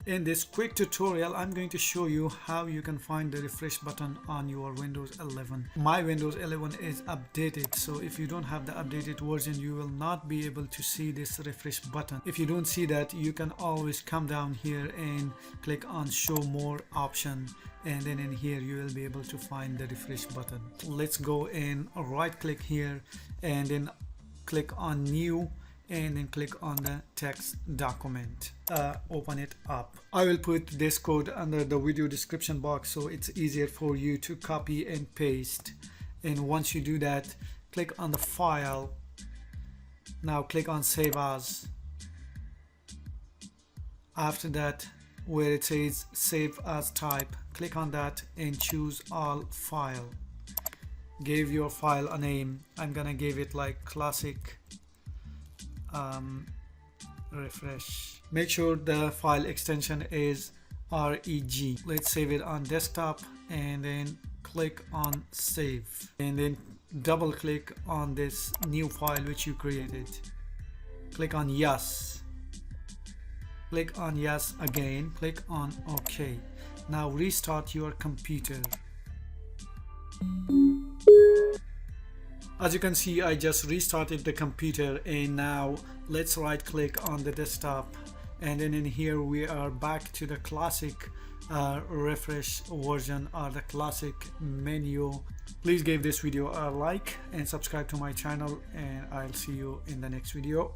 In this quick tutorial, I'm going to show you how you can find the refresh button on your Windows 11. My Windows 11 is updated, so if you don't have the updated version, you will not be able to see this refresh button. If you don't see that, you can always come down here and click on show more option, and then in here you will be able to find the refresh button. Let's go and right click here and then click on new, and then click on the text document. Open it up. I will put this code under the video description box so it's easier for you to copy and paste. And once you do that, click on the file. Now click on save as. After that, where it says save as type, click on that and choose all file. Give your file a name. I'm gonna give it like classic refresh. Make sure the file extension is reg. Let's save it on desktop and then click on save, and then double click on this new file which you created. Click on yes. Click on yes again. Click on OK. Now restart your computer. As you can see, I just restarted the computer, and now let's right click on the desktop, and then in here we are back to the classic refresh version or the classic menu. Please give this video a like and subscribe to my channel, and I'll see you in the next video.